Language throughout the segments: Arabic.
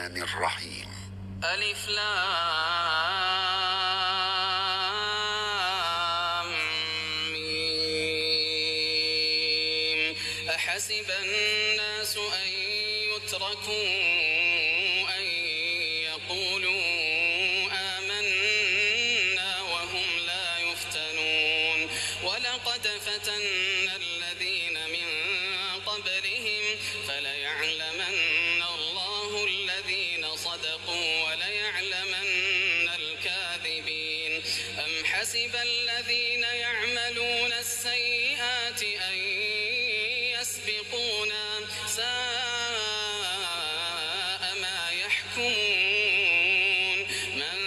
الرحمن الرحيم. ألف لام ميم. أحسب الناس أن يتركوا أن يقولوا آمنا وهم لا يفتنون ولقد فتنا الذين من قبلهم فليعلمن الله الذين صدقوا وليعلمن الكاذبين. أم حسب الذين يعملون السيئات أن يسبقونا ساء ما يحكمون. من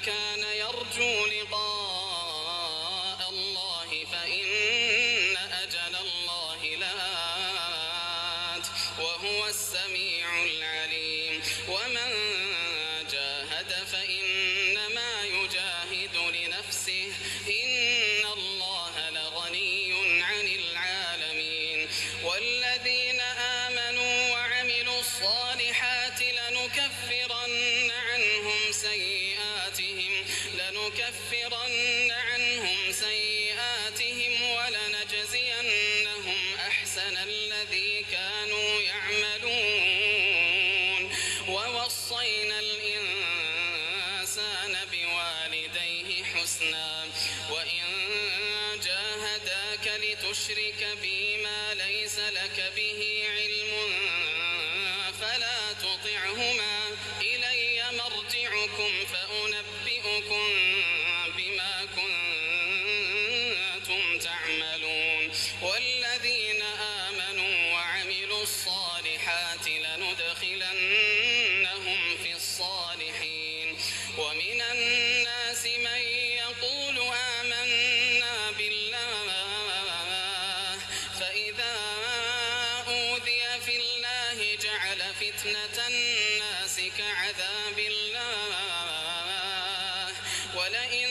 كان يرجو لقاء الله فإن أجل الله لآت وهو السميع العليم. ومن جاهد فإنما يجاهد لنفسه إن الله لغني عن العالمين. والذين آمنوا وعملوا الصالحات لنكفرن عنهم سيئاتهم ولنجزينهم أحسن الذي كانوا يعملون. ووصينا الإنسان بوالديه حسنا وإن جاهداك لتشرك بي ما ليس لك به علم فلا تطعهما إلي مرجعكم فأنبئكم بما كنتم تعملون. والذين آمنوا وعملوا الصالحات لندخلنهم في الصالحين. ومن الناس من يقول آمنا بالله فإذا أوذي في الله جعل فتنة الناس كعذاب الله ولئن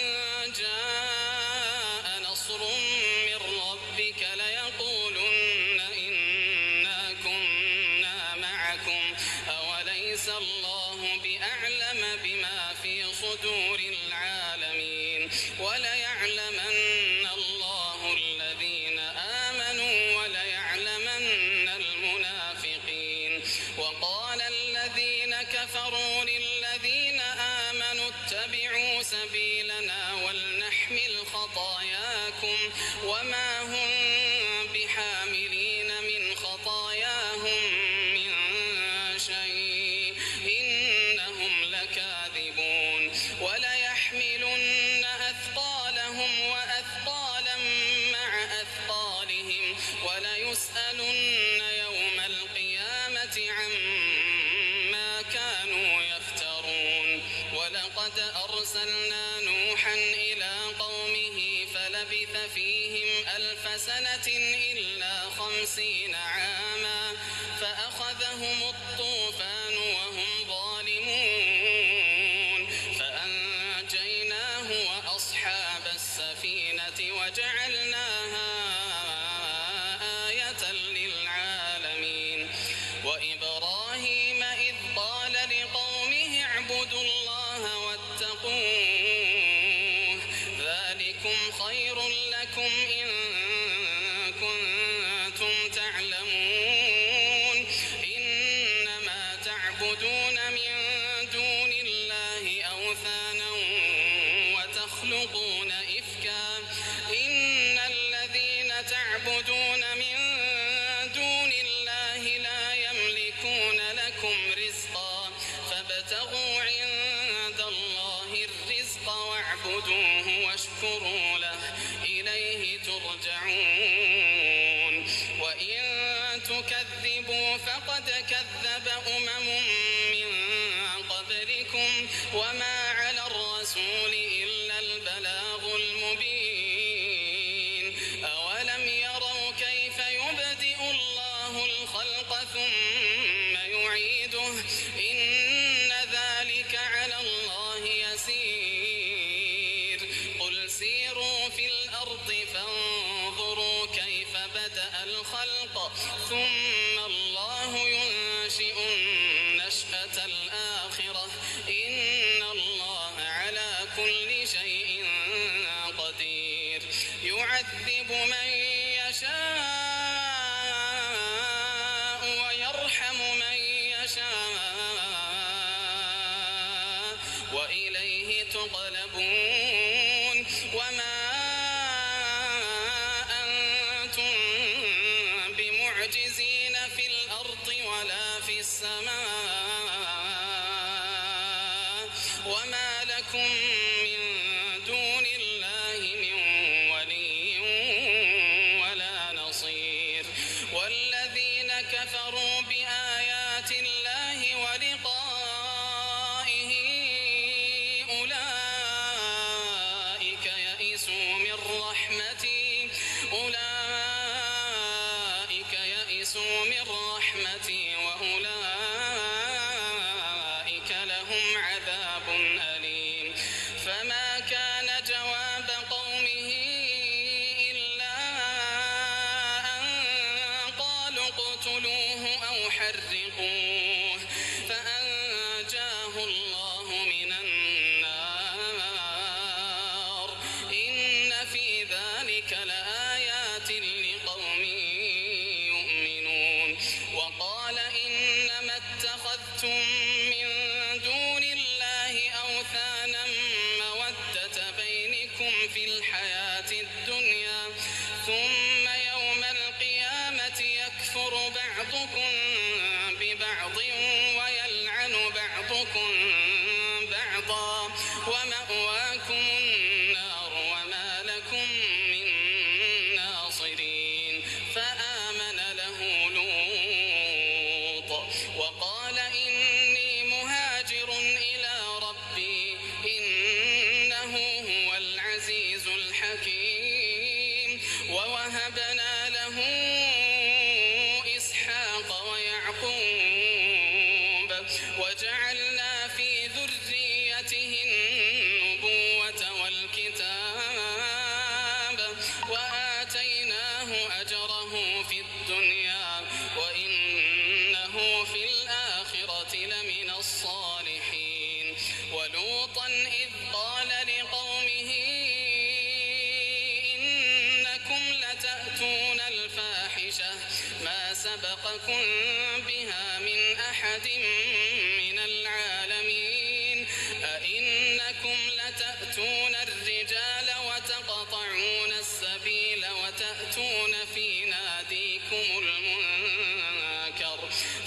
جاء نصر من ربك ليقولن إنا كنا معكم أوليس الله بأعلم بما في صدور العالمين. وليعلمن الله الذين آمنوا وليعلمن المنافقين. وقال الذين كفروا للذين آمنوا اتبعوا سبيلنا ولنحمل خطاياكم وما هم بحاملين من خطاياهم من شيء إنهم لكاذبون. وليحملن أثقالهم وأثقالا مع أثقالهم وليسألن يوم القيامة عما كانوا يفترون. ولقد أرسلنا نوحا إلى قومه فلبث فيهم 1000 سنة إلا 50 عاما فأخذهم الطوفان وهم ظالمون فأنجيناه وأصحاب السفينة وجعلناها آية للعالمين. وإبراهيم إذ قال لقومه اعبدوا الله واتقوه ذلكم خير لكم إن كنتم تعلمون. إنما تعبدون من دون الله أوثانا وتخلقون إفكا إن الذين تعبدون من دون الله لا يملكون لكم رزقا فابتغوا عند الله الرزق واعبدوه واشكروا له إليه ترجعون. وإن تكذبوا فقد كذب أمم من يشاء وإليه تقلبون وما أنتم بمعجزين في الأرض ولا في السماء وما لكم من دون الله من ولي ولا نصير والذين كفروا بآيات الله ولقائه أولئك يئسوا من رحمتي وأولئك لهم عذاب أليم فما كان جواب قومه إلا أن قالوا اقتلوه أو حرقوه فأنجاه الله من النار إن في ذلك لآيات لقوم يؤمنون وقال إنما اتخذتم من دون الله أوثانا مودة بينكم في الحياة الدنيا ثم يوم القيامة يكفر بعضكم ببعض ويلعن بعضكم بعضا ومأواكم النار وما لكم من ناصرين فآمن له لوط وقال إني مهاجر إلى ربي إنه هو العزيز الحكيم ووهبنا له إسحاق ويعقوب وجعلنا في ذريته النبوة والكتاب وآتيناه أجره في الدنيا وإنه في الآخرة لمن الصالحين ولوطا إذ قال لقومه إنكم لتأتون الفاحشة ما سبقكم بها من أحد من العالمين أئنكم لتأتون الرجال وتقطعون السبيل وتأتون في ناديكم المنكر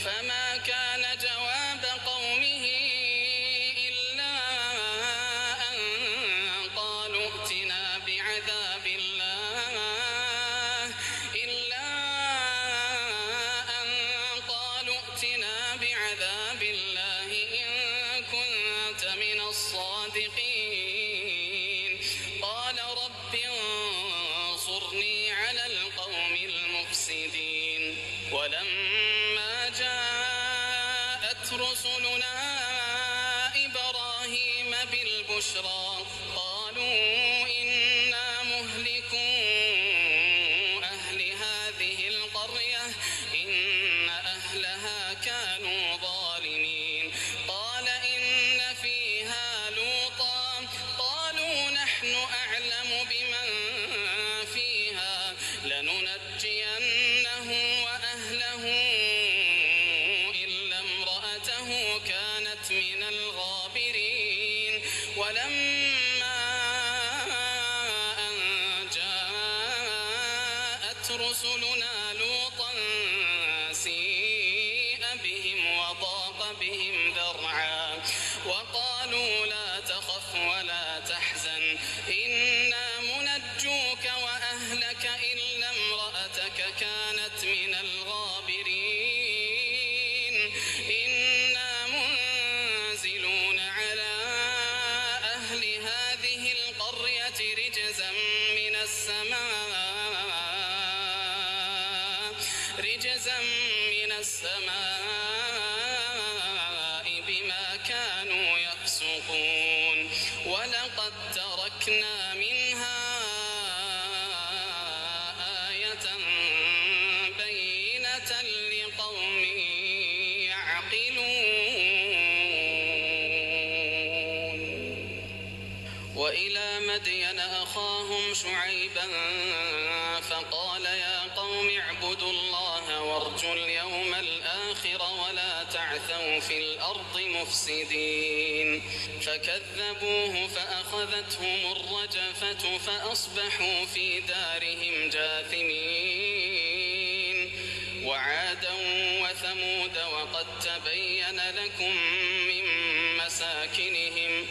فما كان جواب قومه إلا أن قالوا ائتنا بعذاب الله إن كنت من الصادقين قال رب انصرني على القوم المفسدين ولما جاءت رسلنا إبراهيم بالبشرى قالوا إنا مهلكو أهل هذه القرية إن أهلها كانوا ظالمين قال إن فيها لوطا قالوا نحن أعلم بمن فيها لننجينه وأهله إلا امرأته كانت من الغابرين ولما أن جاءت رسلنا لوطا سيء بهم وضاق بهم ذرعا وقالوا لا تخف ولا تحزن إنا منجوك وأهلك إلا امرأتك كانت من الغابرين إنا منزلون على أهل هذه القرية رجزا من السماء بما كانوا يفسقون ولقد تركنا منها آية بينة لقوم يعقلون وإلى مدين أخاهم شعيبا فقال يا قوم اعبدوا الله وارجوا اليوم الآخر ولا تعثوا وعثوا في الأرض مفسدين فكذبوه فأخذتهم الرجفة فأصبحوا في دارهم جاثمين وعادا وثمود وقد تبين لكم من مساكنهم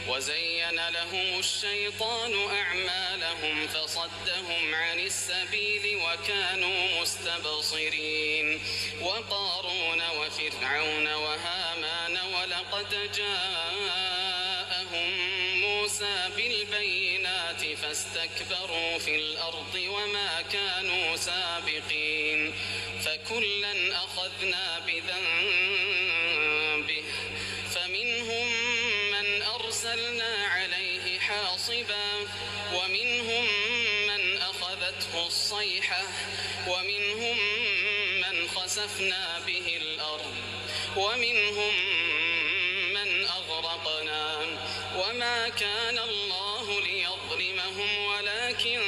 وزين لهم الشيطان أعمالهم فصدهم عن السبيل وكانوا مستبصرين وقارون وفرعون وهامان ولقد جاءهم موسى بالبينات فاستكبروا في الأرض وما كانوا سابقين فكلا أخذنا بذنبه فمنهم من أرسلنا عليه حاصبا ومنهم من أخذته الصيحة ومنهم من خسفنا به الأرض ومنهم من أغرقنا وما كان الله ليظلمهم ولكن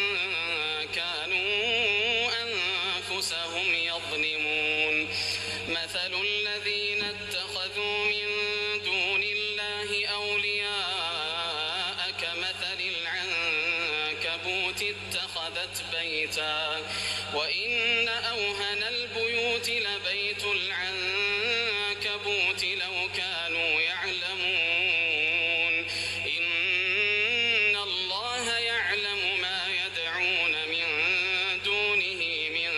كانوا أنفسهم يظلمون مثل الذين اتخذوا من دون الله أولياء كمثل العنكبوت اتخذت بيتا وإن أوهن البيوت لبيت العنكبوت لو كانوا يعلمون إن الله يعلم ما يدعون من دونه من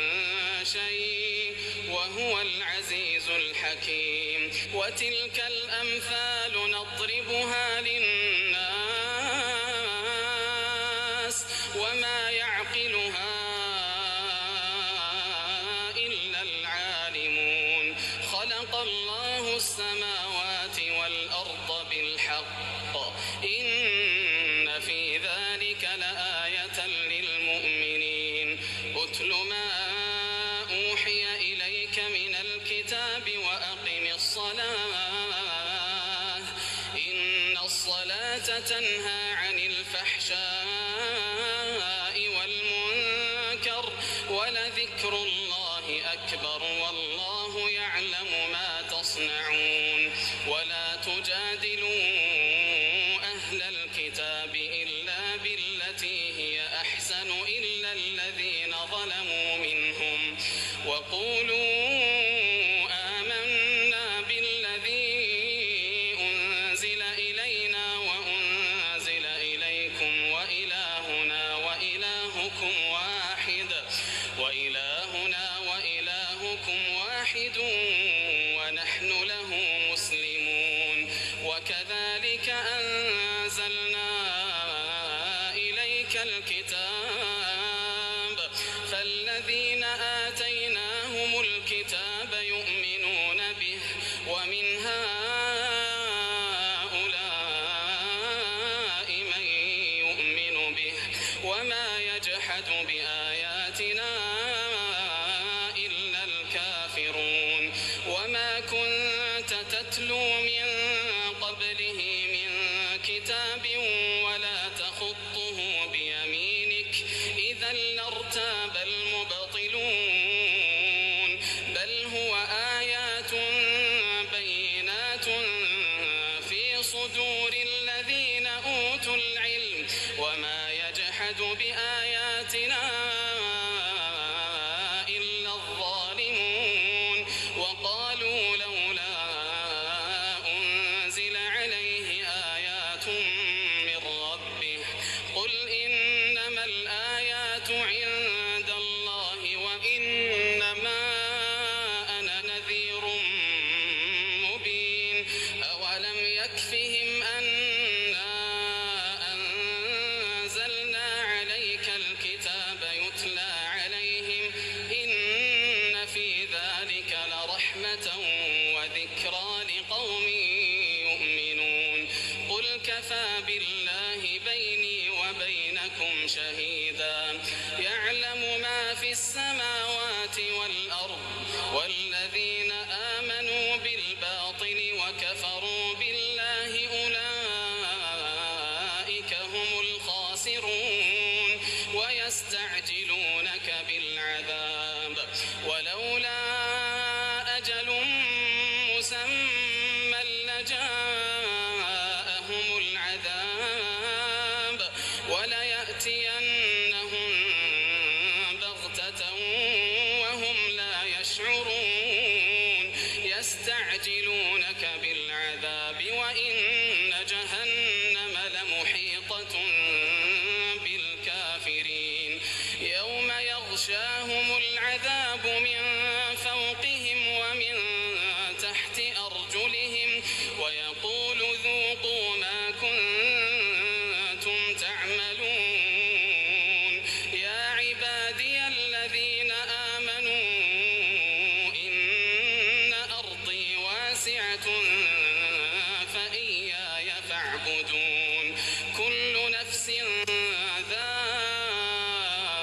شيء وهو العزيز الحكيم وتلك الأمثال نضربها للناس وما يعقلها إلا العالمون خلق الله السماوات والأرض بالحق إن في ذلك لآية للمؤمنين أتل ما أوحي إليك من الكتاب وأقم الصلاة إن الصلاة تنهى عن الفحشاء والمنكر ولذكر الله أكبر والله يعلم ما تصنعون ولا تجادلوا أهل الكتاب إلا بالتي هي أحسن إلا الذين ظلموا منهم وقولوا آمنا بالذي أنزل إلينا وأنزل إليكم وإلهنا وإلهكم واحد ونحن له مسلمون وكذلك أنزلنا إليك الكتاب فالذين آتيناهم الكتاب يؤمنون به ومن هؤلاء من يؤمن به وما يجحد بآياتنا إلا الكافرون وما كنت تتلو من قبله من كتاب ولا تخطه بيمينك إذا لارتاب المبطلون بل هو آيات بينات في صدور الذين أوتوا العلم وما يجحد بآياتنا إلا الظالمون وقالوا لولا أنزل عليه آيات من ربه قل إنما الآيات عند الله وإنما أنا نذير مبين أولم يكفهم أنا أنزلنا عليك الكتاب يتلى عليهم إن في ذلك لرحمة وذكرى لقوم يؤمنون قل كفى بالله بيني وبينكم شهيدا يعلم ما في السماوات والأرض والذين آمنوا بالباطل وكفروا بالله أولئك هم الخاسرون ويستعجلونك بالعذاب ولولا أجل مسمى جاءهم العذاب وليأتينهم بغتة وهم لا يشعرون يستعجلونك بالعذاب وإن جهنم لمحيطة بالكافرين يوم يغشاهم العذاب من فوقهم ومن تحت أرجلهم ويقول ذوقوا ما كنتم تعملون يا عبادي الذين آمنوا إن أرضي واسعة فإياي فاعبدون كل نفس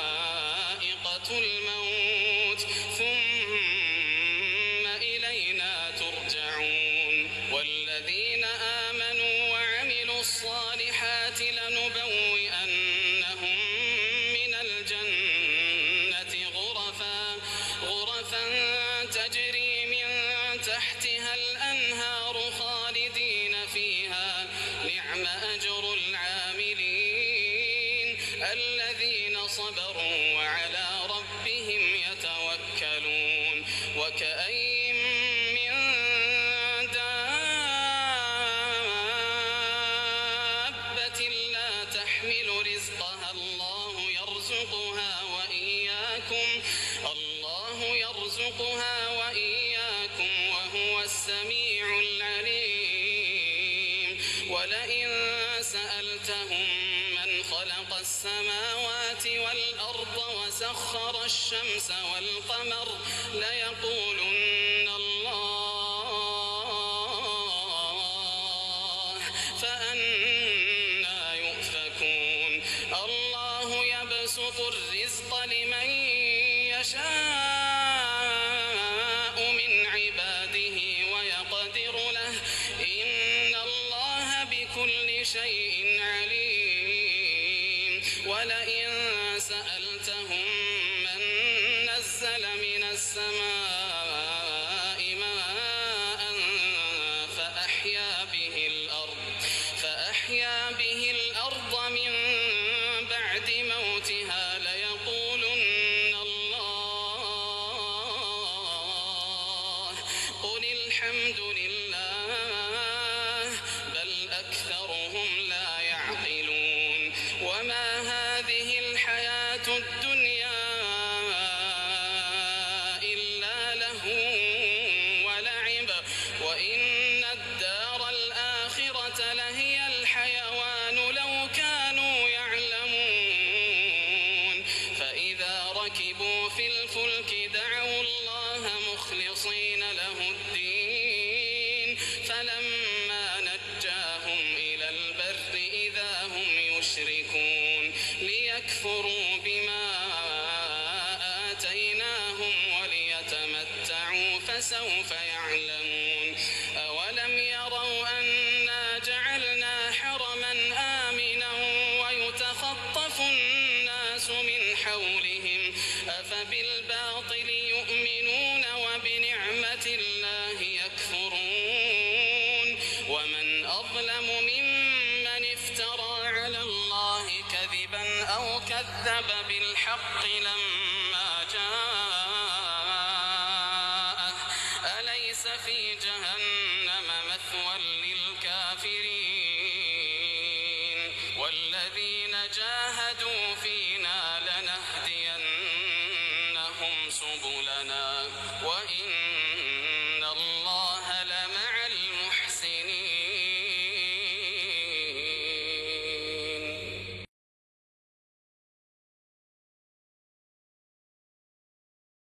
ذائقة الموت ثم إلينا ترجعون والذين آمنوا وعملوا الصالحات لنبوئنهم من الجنة غرفا تجري من تحتها الأنهار خالدين فيها نعم أجر العاملين الذين صبروا وعلى ربهم يتوكلون وكأين من دابة لا تحمل رزقها الله يرزقها وإياكم وهو السميع العليم ولئن سألتهم من خلق السماوات والأرض وسخر الشمس والقمر ليقولن الله فأنى يؤفكون الله يبسط الرزق لمن يشاء من عباده ويقدر له إن الله بكل شيء عليم ولئن سألتهم من نزل من السماء ماء فأحيا به الأرض من بعد موتها ليقولن الله قل الحمد لله بل أكثرهم لا يعقلون وما هذه الحياة الدنيا إلا لهو ولعب وإن الدار الآخرة لهي الحيوان لو كانوا يعلمون فإذا ركبوا في الفلك دعوا الله مخلصين له الدين فلما نجاهم إلى البر إذا هم يشركون ليكفروا بما آتيناهم وليتمتعوا فسوف يعلمون أولم يروا أنا جعلنا حرما آمنا ويتخطف الناس من حولهم أفبالباطل يؤمنون وبنعمة الله يكفرون ومن أظلم ممن افترى على الله كذبا أو كذب بالحق لما جاءه أليس في جهنم مثوى للكافرين والذين جاهدوا